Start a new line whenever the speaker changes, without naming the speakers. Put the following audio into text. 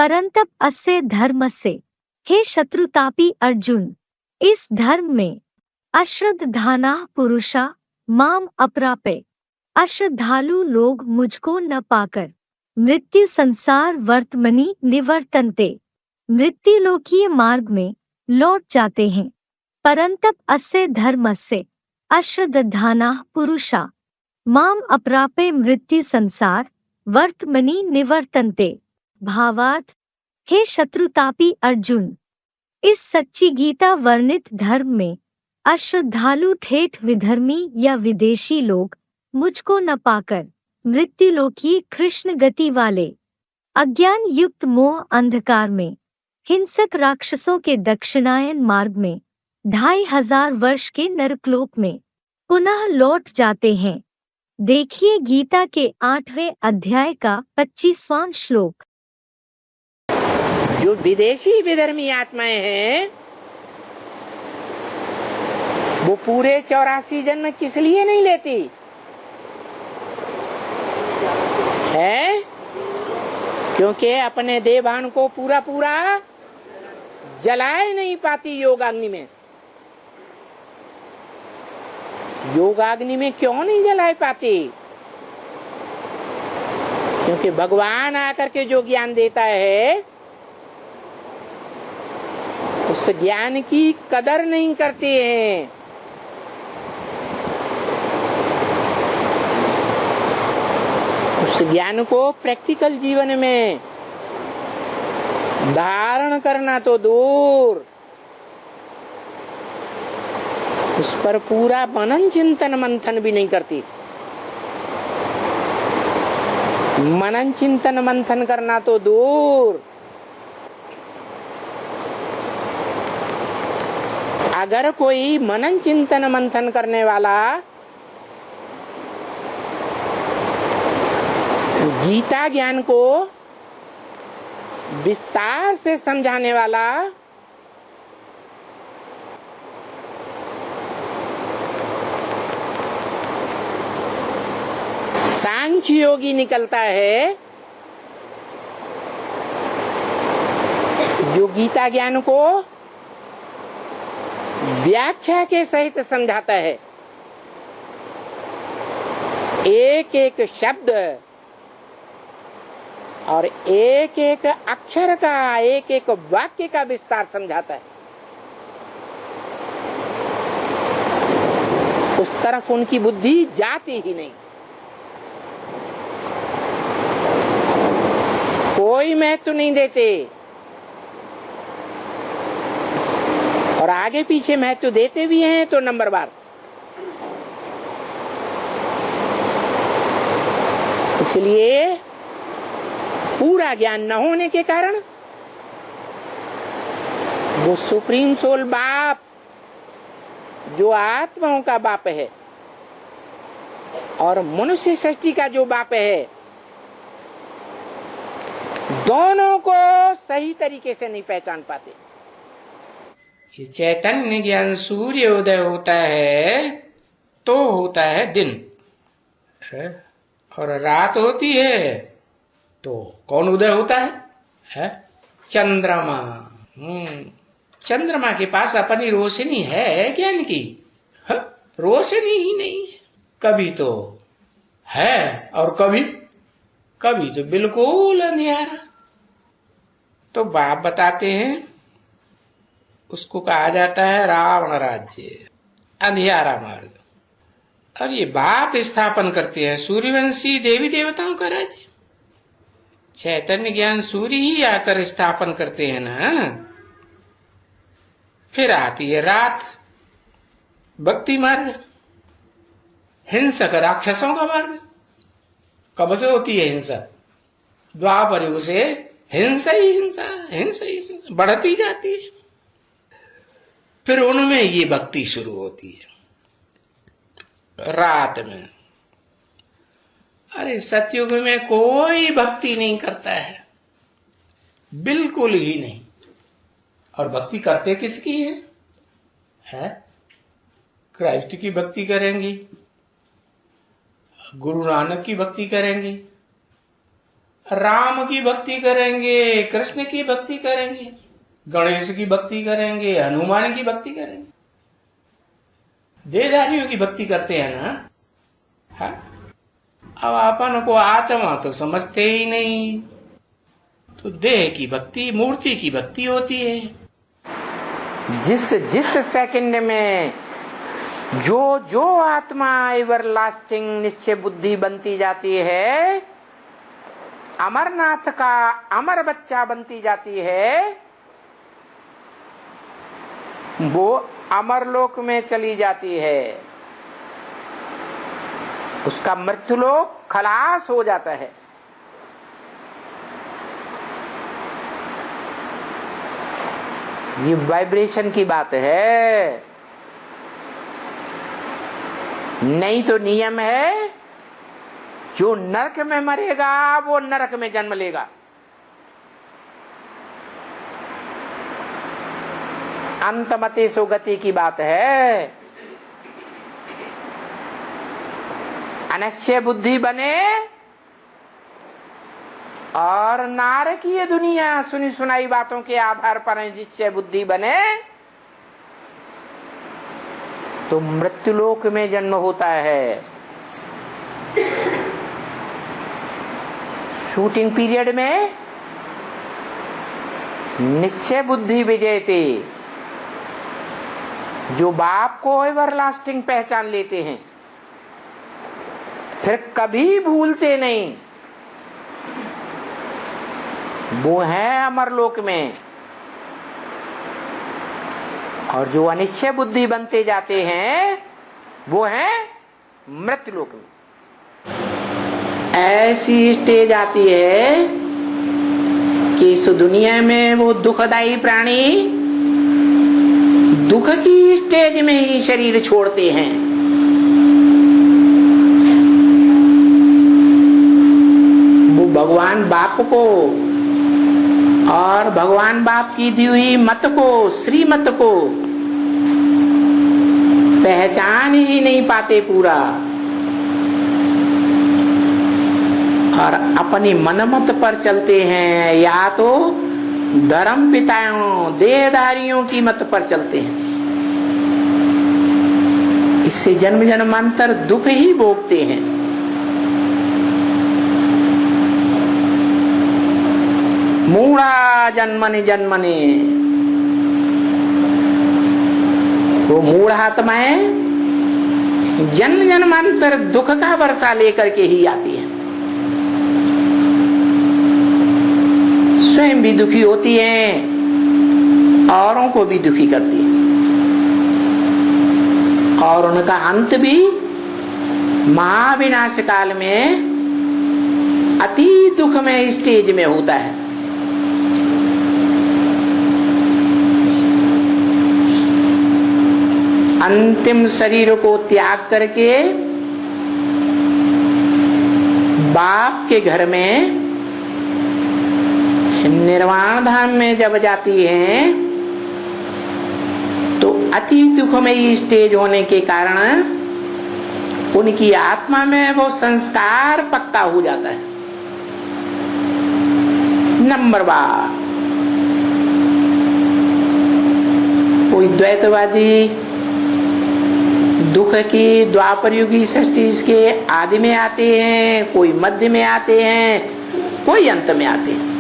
परंतप अस्य धर्मस्य। हे शत्रुतापी अर्जुन, इस धर्म में अश्रद्धानाः पुरुषा माम अप्राप्य। अश्रद्धालु लोग मुझको न पाकर मृत्यु संसार वर्तमनि निवर्तन्ते, मृत्युलोकीय मार्ग में लौट जाते हैं। परंतप अस्य धर्मस्य अश्रद्धानाः पुरुषा माम अप्राप्य मृत्यु संसार वर्तमनि निवर्तन्ते। भावार्थ, हे शत्रुतापी अर्जुन, इस सच्ची गीता वर्णित धर्म में अश्रद्धालु ठेठ विधर्मी या विदेशी लोग मुझको न पाकर मृत्युलोकी कृष्ण गति वाले अज्ञान युक्त मोह अंधकार में हिंसक राक्षसों के दक्षिणायन मार्ग में 2500 वर्ष के नरकलोक में पुनः लौट जाते हैं। देखिए गीता के 8वें अध्याय का 25वां श्लोक।
जो विदेशी विधर्मी आत्माएं हैं वो पूरे 84 जन्म किस लिए नहीं लेती है? क्योंकि अपने देवान को पूरा पूरा जलाए नहीं पाती योगाग्नि में। योगाग्नि में क्यों नहीं जलाए पाती? क्योंकि भगवान आकर के जो ज्ञान देता है उस ज्ञान की कदर नहीं करते हैं। उस ज्ञान को प्रैक्टिकल जीवन में धारण करना तो दूर, उस पर पूरा मनन चिंतन मंथन भी नहीं करती। मनन चिंतन मंथन करना तो दूर, अगर कोई मनन चिंतन मंथन करने वाला गीता ज्ञान को विस्तार से समझाने वाला सांख्य योगी निकलता है, जो गीता ज्ञान को व्याख्या के सहित समझाता है, एक एक शब्द और एक एक अक्षर का, एक एक वाक्य का विस्तार समझाता है। उस तरफ उनकी बुद्धि जाती ही नहीं। कोई महत्व नहीं देते और आगे पीछे महत्व देते भी हैं तो नंबर बार। इसलिए पूरा ज्ञान न होने के कारण वो सुप्रीम सोल बाप जो आत्माओं का बाप है और मनुष्य सृष्टि का जो बाप है, दोनों को सही तरीके से नहीं पहचान पाते।
ये चैतन्य ज्ञान सूर्य उदय होता है तो होता है दिन है? और रात होती है तो कौन उदय होता है? चंद्रमा। चंद्रमा के पास अपनी रोशनी है ज्ञान की? रोशनी ही नहीं है। कभी तो है और कभी तो बिल्कुल अंधेरा। तो बाप बताते हैं उसको कहा जाता है रावण राज्य, अंधियारा मार्ग। और ये बाप स्थापन करते हैं सूर्यवंशी देवी देवताओं का राज्य। चैतन्य ज्ञान सूर्य ही आकर स्थापन करते हैं ना। फिर आती है रात, भक्ति मार्ग, हिंसक राक्षसों का मार्ग। कब से होती है हिंसा? द्वापर युग से हिंसा ही हिंसा बढ़ती जाती है। फिर उनमें ये भक्ति शुरू होती है रात में। अरे सतयुग में कोई भक्ति नहीं करता है, बिल्कुल ही नहीं। और भक्ति करते किसकी है? क्राइस्ट की भक्ति करेंगी, गुरु नानक की भक्ति करेंगी, राम की भक्ति करेंगे, कृष्ण की भक्ति करेंगे, गणेश की भक्ति करेंगे, हनुमान की भक्ति करेंगे, देहधारियों की भक्ति करते हैं ना। हाँ? अब अपन को आत्मा तो समझते ही नहीं, तो देह की भक्ति, मूर्ति की भक्ति होती है।
जिस जिस सेकंड में जो जो आत्मा एवर लास्टिंग निश्चय बुद्धि बनती जाती है, अमरनाथ का अमर बच्चा बनती जाती है, वो अमरलोक में चली जाती है। उसका मृत्युलोक खलास हो जाता है। ये वाइब्रेशन की बात है, नहीं तो नियम है जो नरक में मरेगा वो नरक में जन्म लेगा। अंतमति सुगति की बात है। अनिश्चय बुद्धि बने और नारकीय दुनिया सुनी सुनाई बातों के आधार पर निश्चय बुद्धि बने तो मृत्युलोक में जन्म होता है। शूटिंग पीरियड में निश्चय बुद्धि विजयते, जो बाप को एवरलास्टिंग पहचान लेते हैं, फिर कभी भूलते नहीं, वो है अमरलोक में। और जो अनिश्चय बुद्धि बनते जाते हैं वो है मृत्युलोक में। ऐसी स्टेज आती है कि इस दुनिया में वो दुखदाई प्राणी दुख की स्टेज में ही शरीर छोड़ते हैं। वो भगवान बाप को और भगवान बाप की दी हुई मत को, श्रीमत को पहचान ही नहीं पाते पूरा, और अपनी मनमत पर चलते हैं, या तो धर्म पिताओं देहधारियों की मत पर चलते हैं। इससे जन्म जन्मांतर दुख ही भोगते हैं। मूढ़ा जन्मनि जन्मनि, वो मूढ़ आत्माएं जन्म जन्मांतर दुख का वर्षा लेकर के ही आती है। स्वयं भी दुखी होती हैं, औरों को भी दुखी करती है, और उनका अंत भी महाविनाश काल में अति दुख में स्टेज में होता है। अंतिम शरीर को त्याग करके बाप के घर में निर्वाण धाम में जब जाती हैं तो अति दुखमयी स्टेज होने के कारण उनकी आत्मा में वो संस्कार पक्का हो जाता है। नंबर 12, कोई द्वैतवादी दुख की द्वापर युगी सृष्टि के आदि में आते हैं, कोई मध्य में आते हैं, कोई अंत में आते हैं।